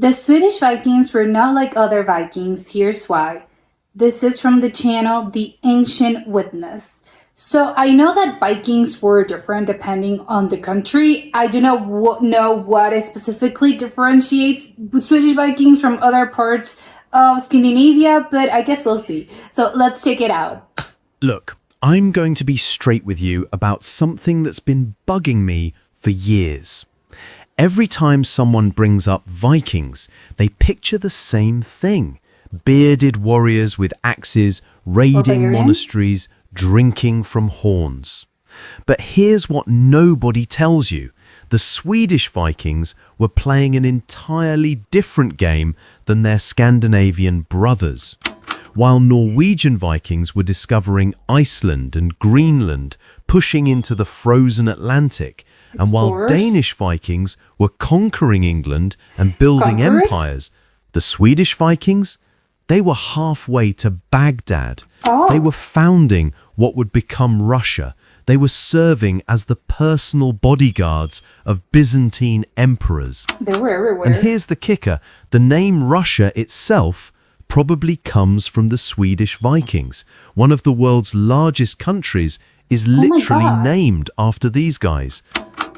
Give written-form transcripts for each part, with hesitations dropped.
The Swedish Vikings were not like other Vikings. Here's why. This is from the channel The Ancient Witness. So I know that Vikings were different depending on the country. I do not know what it specifically differentiates Swedish Vikings from other parts of Scandinavia, but I guess we'll see. So let's check it out. Look, I'm going to be straight with you about something that's been bugging me for years. Every time someone brings up Vikings, they picture the same thing. Bearded warriors with axes, raiding Barbarians? monasteries, drinking from horns. But here's what nobody tells you. The Swedish Vikings were playing an entirely different game than their Scandinavian brothers. While Norwegian Vikings were discovering Iceland and Greenland, pushing into the frozen Atlantic, and while Explorers? Danish Vikings were conquering England and building Conquerors? empires, the Swedish Vikings, they were halfway to Baghdad. Oh. They were founding what would become Russia. They were serving as the personal bodyguards of Byzantine emperors. They were everywhere. And here's the kicker. The name Russia itself probably comes from the Swedish Vikings. One of the world's largest countries is my literally God. named after these guys.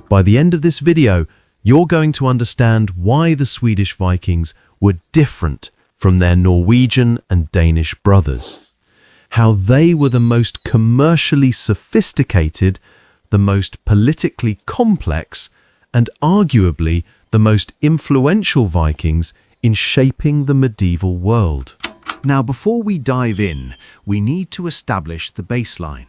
By the end of this video, you're going to understand why the Swedish Vikings were different from their Norwegian and Danish brothers. How they were the most commercially sophisticated, the most politically complex, and arguably the most influential Vikings in shaping the medieval world. Now, before we dive in, we need to establish the baseline.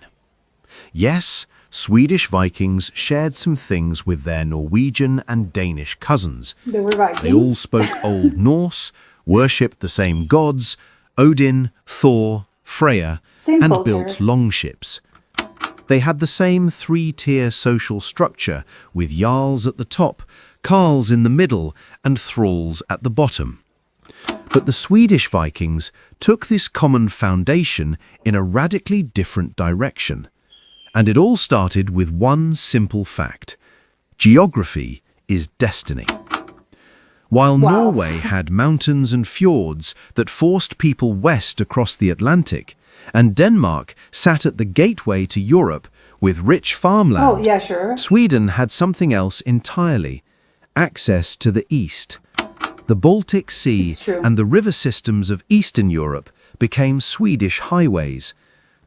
Yes, Swedish Vikings shared some things with their Norwegian and Danish cousins. They were Vikings. They all spoke Old Norse, worshipped the same gods, Odin, Thor, Freya, Same and culture. built longships. They had the same three-tier social structure, with jarls at the top, carls in the middle, and thralls at the bottom. But the Swedish Vikings took this common foundation in a radically different direction. And it all started with one simple fact. Geography is destiny. While Wow. Norway had mountains and fjords that forced people west across the Atlantic, and Denmark sat at the gateway to Europe with rich farmland, Oh, yeah, sure. Sweden had something else entirely: access to the east. The Baltic Sea It's true. and the river systems of Eastern Europe became Swedish highways.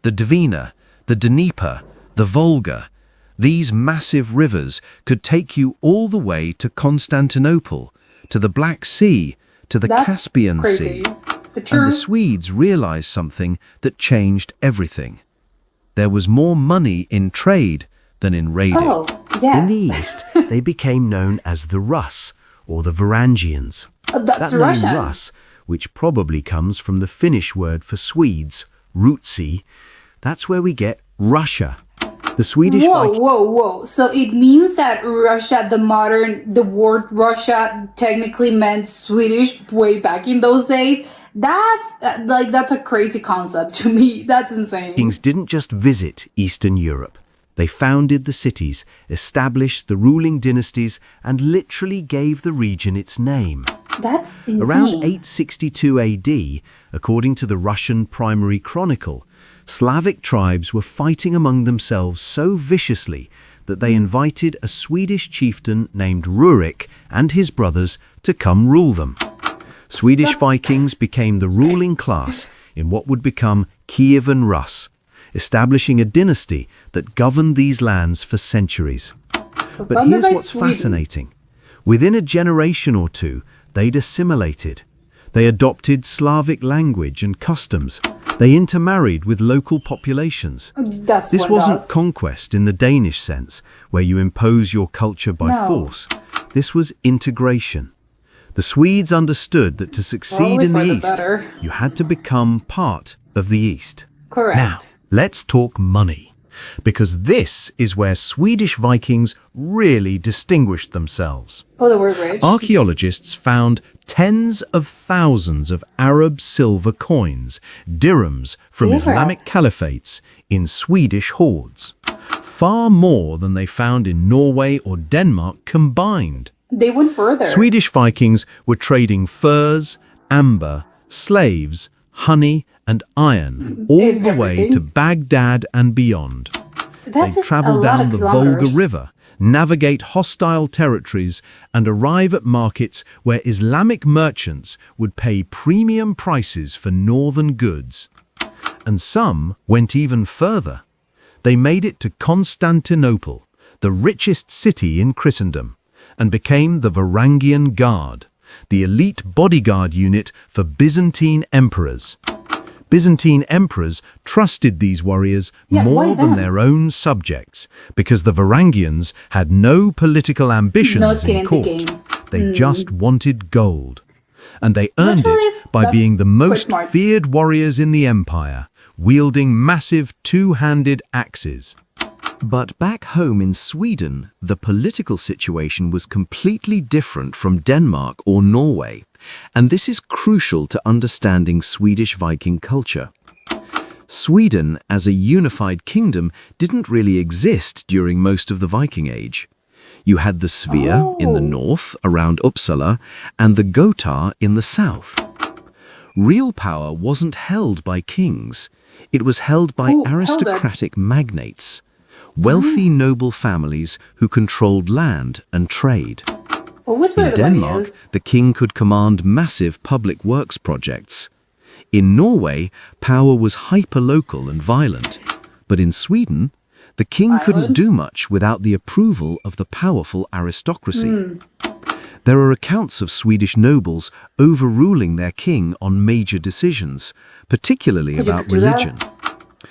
The Dvina, the Dnieper, the Volga. These massive rivers could take you all the way to Constantinople, to the Black Sea, to the That's Caspian crazy. Sea. But true. And the Swedes realized something that changed everything. There was more money in trade than in raiding. Oh, yes. In the east, they became known as the Rus, or the Varangians. That's That name Russians. Rus, which probably comes from the Finnish word for Swedes, Rutsi, that's where we get Russia. The Swedish Vikings... Whoa. So it means that Russia, the word Russia technically meant Swedish way back in those days. That's a crazy concept to me. That's insane. Vikings didn't just visit Eastern Europe. They founded the cities, established the ruling dynasties, and literally gave the region its name. That's insane. Around 862 AD, according to the Russian Primary Chronicle, Slavic tribes were fighting among themselves so viciously that they invited a Swedish chieftain named Rurik and his brothers to come rule them. Swedish Vikings became the ruling class in what would become Kievan Rus, establishing a dynasty that governed these lands for centuries. So But founded here's by what's Sweden. fascinating. Within a generation or two, they'd assimilated. They adopted Slavic language and customs. They intermarried with local populations. That's This what wasn't does. conquest in the Danish sense, where you impose your culture by No. force. This was integration. The Swedes understood that to succeed Probably in for the the East, better. you had to become part of the East. Correct. Now, let's talk money, because this is where Swedish Vikings really distinguished themselves. Oh, the word rich. Archaeologists found tens of thousands of Arab silver coins, dirhams from Yeah. Islamic caliphates in Swedish hoards. Far more than they found in Norway or Denmark combined. They went further. Swedish Vikings were trading furs, amber, slaves, honey, and iron all the way Everything. to Baghdad and beyond. That's They just travel a lot down of the Volga kilometers. River, navigate hostile territories, and arrive at markets where Islamic merchants would pay premium prices for northern goods. And some went even further. They made it to Constantinople, the richest city in Christendom, and became the Varangian Guard, the elite bodyguard unit for Byzantine emperors. Byzantine emperors trusted these warriors Yeah, why more than them? their own subjects because the Varangians had no political No ambitions skin in in the court. game. They just wanted gold. And they earned Literally, it by that's being the quite most smart. feared warriors in the empire, wielding massive two-handed axes. But back home in Sweden, the political situation was completely different from Denmark or Norway, and this is crucial to understanding Swedish Viking culture. Sweden, as a unified kingdom, didn't really exist during most of the Viking Age. You had the Svea in the north, around Uppsala, and the Gotar in the south. Real power wasn't held by kings. It was held by Who held it? aristocratic magnates, wealthy noble families who controlled land and trade. Always where In the money Denmark, is. the king could command massive public works projects. In Norway, power was hyper-local and violent. But in Sweden, the king couldn't Violent? do much without the approval of the powerful aristocracy. There are accounts of Swedish nobles overruling their king on major decisions, particularly You about could do that? religion.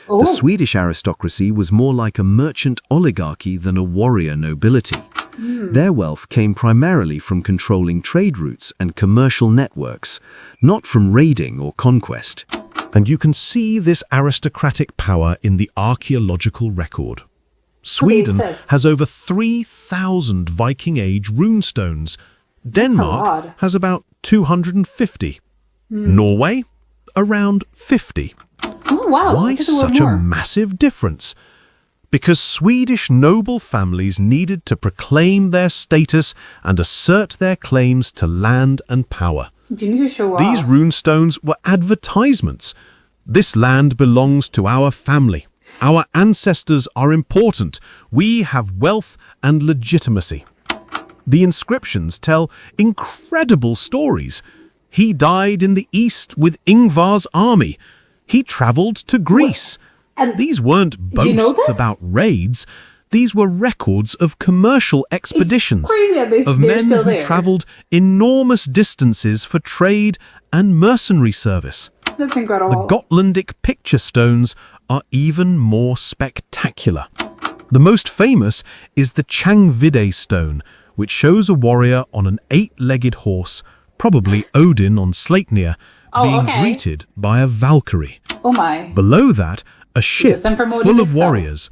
Oh, The Swedish aristocracy was more like a merchant oligarchy than a warrior nobility. Their wealth came primarily from controlling trade routes and commercial networks, not from raiding or conquest. And you can see this aristocratic power in the archaeological record. Sweden says. has over 3,000 Viking Age runestones. Denmark lot. has about 250. Norway, around 50. oh wow. Why I thought there were such a more. massive difference? Because Swedish noble families needed to proclaim their status and assert their claims to land and power. Do you need to show These off? runestones were advertisements. This land belongs to our family. Our ancestors are important. We have wealth and legitimacy. The inscriptions tell incredible stories. He died in the east with Ingvar's army. He traveled to Greece. And These weren't you know boasts this? about raids. These were records of commercial expeditions, crazy that of they're men still who there. traveled enormous distances for trade and mercenary service. That's The incredible. Gotlandic picture stones are even more spectacular. The most famous is the Changvide stone, which shows a warrior on an 8-legged horse, probably Odin on Sleipnir, Oh, being okay. greeted by a Valkyrie. oh my. Below that, a ship Yes, I'm from Odin full of itself. warriors.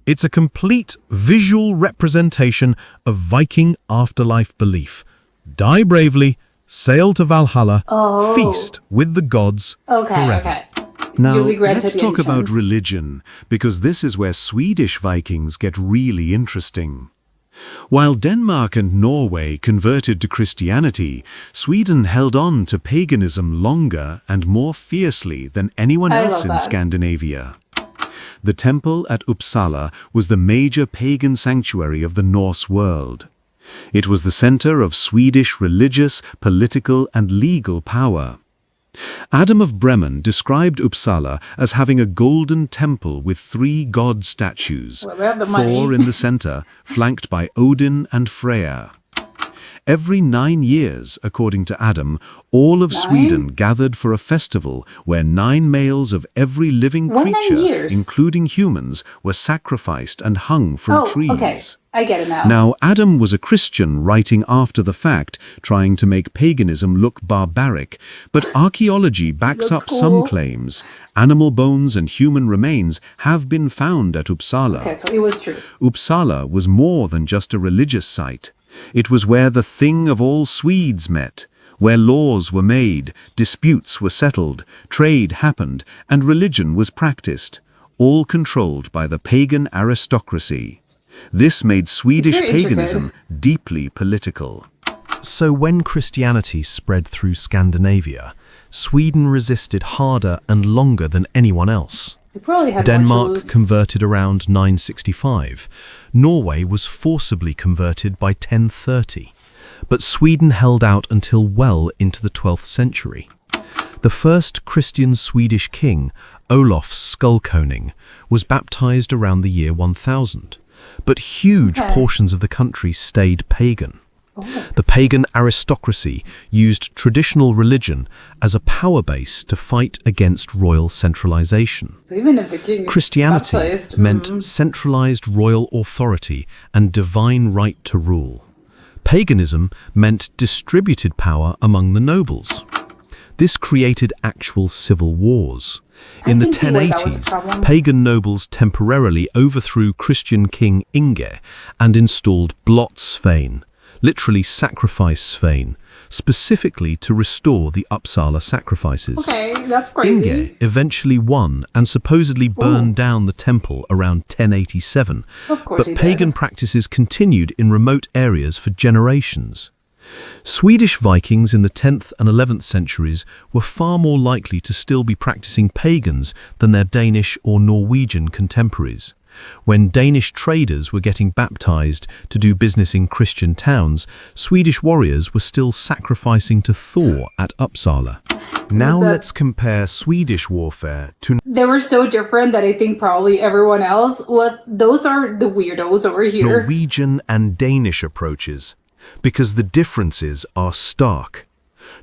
It's a complete visual representation of Viking afterlife belief. Die bravely, sail to Valhalla, feast with the gods Okay, forever. okay. Now, You'll be granted let's the talk about entrance. religion, because this is where Swedish Vikings get really interesting. While Denmark and Norway converted to Christianity, Sweden held on to paganism longer and more fiercely than anyone I else love in that. Scandinavia. The temple at Uppsala was the major pagan sanctuary of the Norse world. It was the center of Swedish religious, political, and legal power. Adam of Bremen described Uppsala as having a golden temple with 3 god statues, Well, they have the Thor money. in the center, flanked by Odin and Freya. Every 9 years, according to Adam, all of 9? Sweden gathered for a festival where 9 males of every living Why 9 creature, years? including humans, were sacrificed and hung from Oh, trees. okay. I get it now. Now, Adam was a Christian writing after the fact, trying to make paganism look barbaric, but archaeology backs Looks up some cool. claims. Animal bones and human remains have been found at Uppsala. Okay, so it was true. Uppsala was more than just a religious site. It was where the thing of all Swedes met, where laws were made, disputes were settled, trade happened, and religion was practiced, all controlled by the pagan aristocracy. This made Swedish Very intricate. paganism deeply political. So when Christianity spread through Scandinavia, Sweden resisted harder and longer than anyone else. They probably had more Denmark tools. converted around 965. Norway was forcibly converted by 1030. But Sweden held out until well into the 12th century. The first Christian Swedish king, Olof Skullkonung, was baptized around the year 1000. But huge Okay. portions of the country stayed pagan. Oh. The pagan aristocracy used traditional religion as a power base to fight against royal centralization. So even if the king is Christianity baptized, meant centralized royal authority and divine right to rule. Paganism meant distributed power among the nobles. This created actual civil wars. In the can see why that was a 1080s, problem. pagan nobles temporarily overthrew Christian king Inge and installed Blotsvein, literally sacrifice Svein, specifically to restore the Uppsala sacrifices. Okay, that's crazy. Inge eventually won and supposedly burned down the temple around 1087, Of course he but did. pagan practices continued in remote areas for generations. Swedish Vikings in the 10th and 11th centuries were far more likely to still be practicing pagans than their Danish or Norwegian contemporaries. When Danish traders were getting baptized to do business in Christian towns, Swedish warriors were still sacrificing to Thor at Uppsala. Now that- let's compare Swedish warfare to They were so different that I think probably everyone else was. Those are the weirdos over here. Norwegian and Danish approaches, because the differences are stark.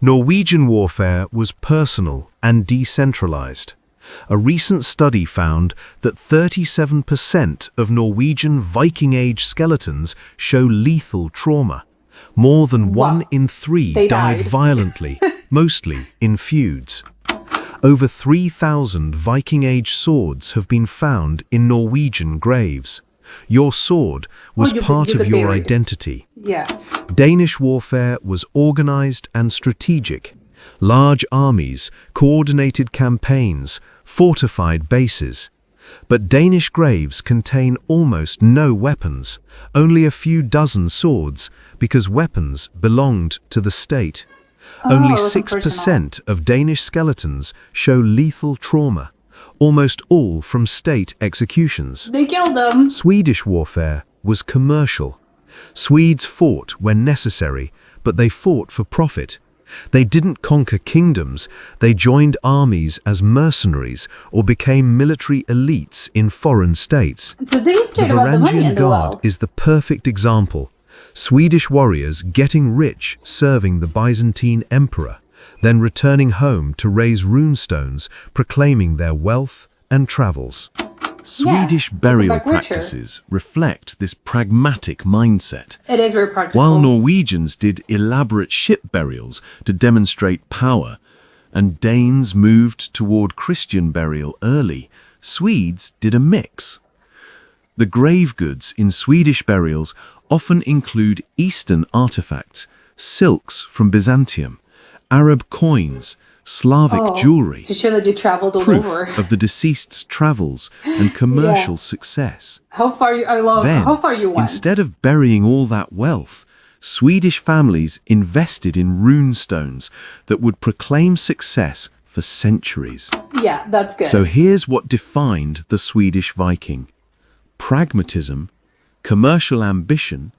Norwegian warfare was personal and decentralized. A recent study found that 37% of Norwegian Viking Age skeletons show lethal trauma. More than Wow. 1 in 3 They died died. violently, mostly in feuds. Over 3,000 Viking Age swords have been found in Norwegian graves. Your sword was you part could of your bury it. identity. Yeah. Danish warfare was organized and strategic. Large armies, coordinated campaigns, fortified bases. But Danish graves contain almost no weapons, only a few dozen swords, because weapons belonged to the state. Only it wasn't 6% of Danish skeletons show lethal trauma, almost all from state executions. They killed them. Swedish warfare was commercial. Swedes fought when necessary, but they fought for profit. They didn't conquer kingdoms, they joined armies as mercenaries or became military elites in foreign states. So they just The cared about the money Varangian and the Guard wealth. is the perfect example. Swedish warriors getting rich serving the Byzantine emperor, then returning home to raise runestones proclaiming their wealth and travels. Swedish they burial got richer. practices reflect this pragmatic mindset. It is very practical. While Norwegians did elaborate ship burials to demonstrate power, and Danes moved toward Christian burial early, Swedes did a mix. The grave goods in Swedish burials often include Eastern artifacts, silks from Byzantium, Arab coins, Slavic jewelry, to show that you traveled all proof over. of the deceased's travels and commercial success. How far you? I love Then, how far you went. instead of burying all that wealth, Swedish families invested in rune stones that would proclaim success for centuries. Yeah, that's good. So here's what defined the Swedish Viking: pragmatism, commercial ambition,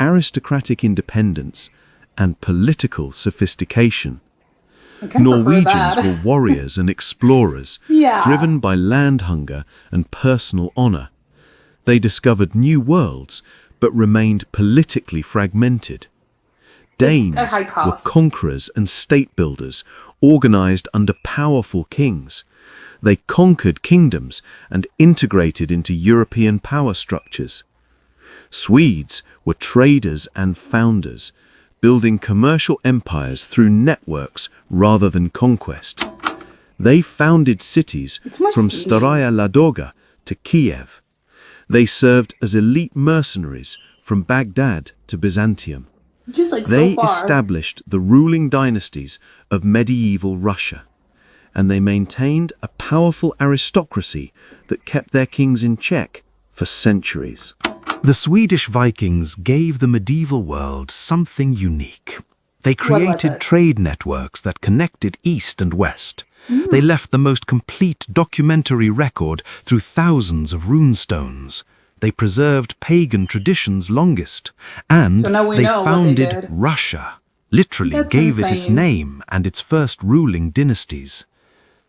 aristocratic independence, and political sophistication. I kinda prefer Norwegians that. were warriors and explorers, Yeah. driven by land hunger and personal honor. They discovered new worlds, but remained politically fragmented. Danes high were cost. conquerors and state builders, organized under powerful kings. They conquered kingdoms and integrated into European power structures. Swedes were traders and founders, building commercial empires through networks rather than conquest. They founded cities It's more from speedy. Staraya Ladoga to Kiev. They served as elite mercenaries from Baghdad to Byzantium. Just like They so far. established the ruling dynasties of medieval Russia, and they maintained a powerful aristocracy that kept their kings in check for centuries. The Swedish Vikings gave the medieval world something unique. They What was created it? trade networks that connected East and West. They left the most complete documentary record through thousands of runestones. They preserved pagan traditions longest. And So now we they know what they founded did. Russia, literally That's gave it its insane. name and its first ruling dynasties.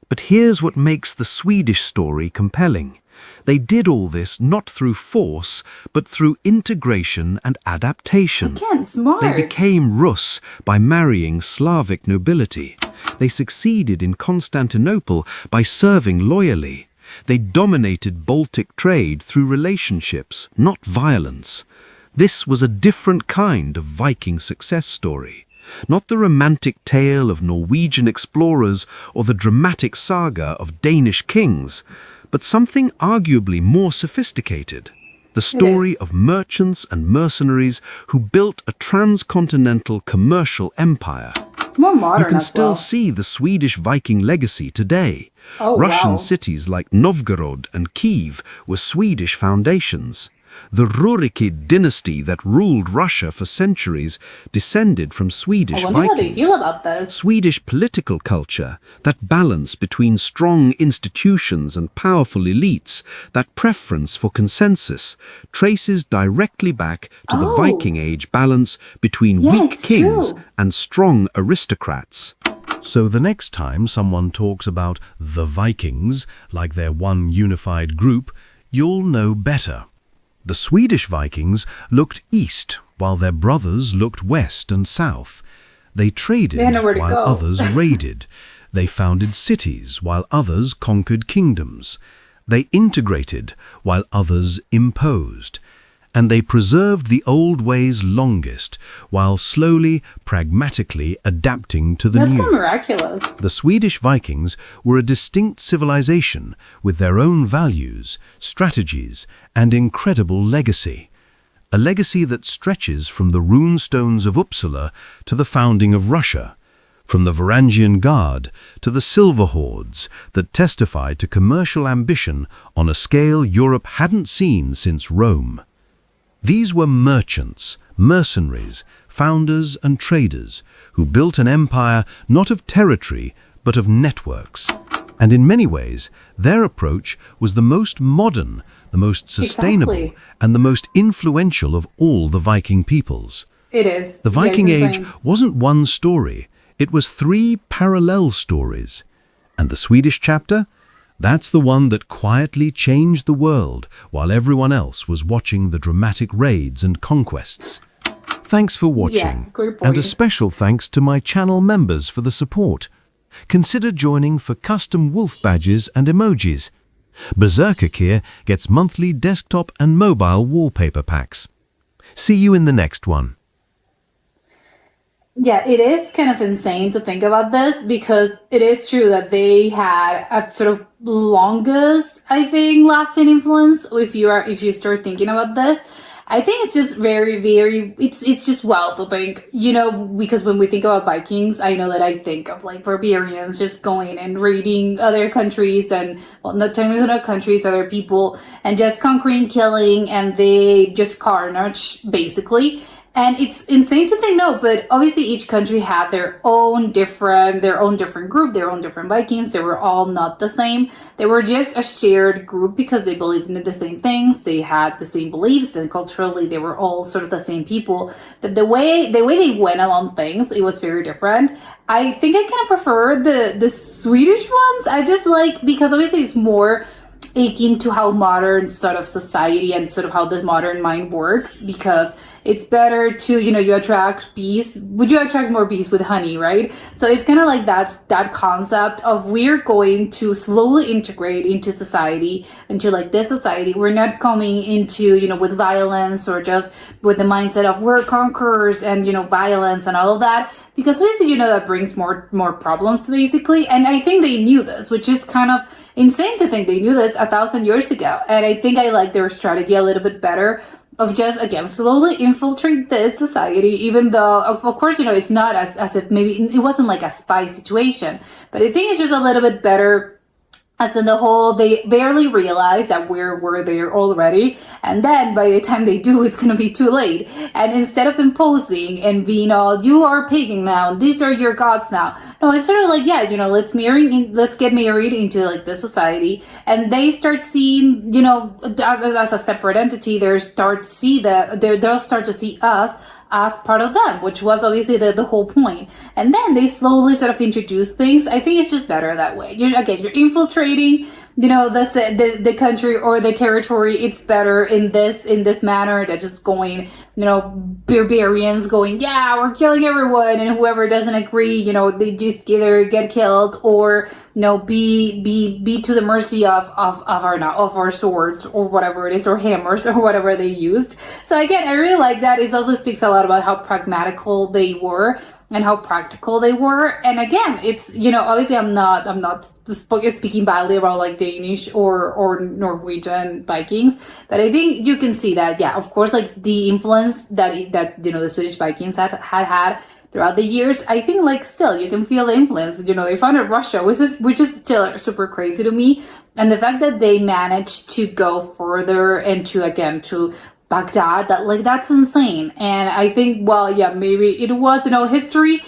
But here's what makes the Swedish story compelling. They did all this not through force, but through integration and adaptation. Again, smart. They became Rus by marrying Slavic nobility. They succeeded in Constantinople by serving loyally. They dominated Baltic trade through relationships, not violence. This was a different kind of Viking success story. Not the romantic tale of Norwegian explorers or the dramatic saga of Danish kings, but something arguably more sophisticated. The story is. of merchants and mercenaries who built a transcontinental commercial empire. It's more modern You can as still well. see the Swedish Viking legacy today. Oh, Russian wow. cities like Novgorod and Kiev were Swedish foundations. The Rurikid dynasty that ruled Russia for centuries descended from Swedish I wonder how they Vikings. feel about this. Swedish political culture, that balance between strong institutions and powerful elites, that preference for consensus, traces directly back to the Oh. Viking Age balance between Yeah, weak it's kings true. and strong aristocrats. So the next time someone talks about the Vikings, like they're one unified group, you'll know better. The Swedish Vikings looked east, while their brothers looked west and south. They traded They had nowhere to while go. others raided. They founded cities while others conquered kingdoms. They integrated while others imposed. And they preserved the old ways longest, while slowly, pragmatically adapting to the That's new. so miraculous. The Swedish Vikings were a distinct civilization with their own values, strategies, and incredible legacy. A legacy that stretches from the rune stones of Uppsala to the founding of Russia, from the Varangian Guard to the Silver Hordes that testify to commercial ambition on a scale Europe hadn't seen since Rome. These were merchants, mercenaries, founders and traders who built an empire not of territory but of networks. And in many ways, their approach was the most modern, the most sustainable, Exactly. and the most influential of all the Viking peoples. It is. The Yeah, Viking it's Age insane. wasn't one story, it was 3 parallel stories. And the Swedish chapter? That's the one that quietly changed the world while everyone else was watching the dramatic raids and conquests. Thanks for watching, great and a point. special thanks to my channel members for the support. Consider joining for custom wolf badges and emojis. Berserker Gear gets monthly desktop and mobile wallpaper packs. See you in the next one. Yeah, it is kind of insane to think about this because it is true that they had a sort of longest, I think, lasting influence. If you start thinking about this, I think it's just very, it's just wild to think, because when we think about Vikings, I know that I think of like barbarians just going and raiding other countries and, well, not technically other countries, other people, and just conquering, killing, and they just carnage, basically. And it's insane to think, no, but obviously each country had their own different group, their own different Vikings. They were all not the same. They were just a shared group because they believed in the same things. They had the same beliefs, and culturally they were all sort of the same people. But the way they went along things, it was very different. I think I kind of prefer the Swedish ones. I just like, because obviously it's more akin to how modern sort of society and sort of how this modern mind works, because it's better to, you attract bees. Would you attract more bees with honey, right? So it's kind of like that concept of we're going to slowly integrate into society, into like this society. We're not coming into, with violence or just with the mindset of we're conquerors and, violence and all of that. Because obviously, that brings more problems, basically. And I think they knew this, which is kind of insane to think they knew this 1,000 years ago. And I think I like their strategy a little bit better of just, again, slowly infiltrate this society, even though, of course, it's not as if maybe it wasn't like a spy situation. But I think it's just a little bit better As in the whole, they barely realize that we're there already, and then by the time they do, it's gonna be too late. And instead of imposing and being all, you are pagan now, these are your gods now. No, it's sort of like, yeah, let's get married into like this society, and they start seeing, as a separate entity, they'll start to see us as part of them, which was obviously the whole point. And then they slowly sort of introduce things. I think it's just better that way. You're infiltrating, the country or the territory. It's better in this manner than just going, barbarians going, yeah, we're killing everyone, and whoever doesn't agree, they just either get killed or be to the mercy of our swords or whatever it is, or hammers or whatever they used. So again, I really like that. It also speaks a lot about how pragmatical they were and how practical they were. And again, it's, obviously I'm not speaking badly about like Danish or Norwegian Vikings, but I think you can see that, yeah, of course, like the influence that the Swedish Vikings had throughout the years. I think like still you can feel the influence. They founded Russia, which is still super crazy to me. And the fact that they managed to go further and to Baghdad, that's insane. And I think, well, yeah, maybe it was, history,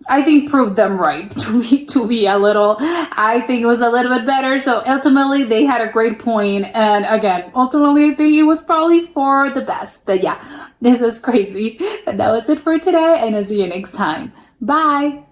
I think, proved them right to be a little, I think it was a little bit better. So ultimately they had a great point. And again, ultimately I think it was probably for the best. But yeah, this is crazy. And that was it for today, and I'll see you next time. Bye.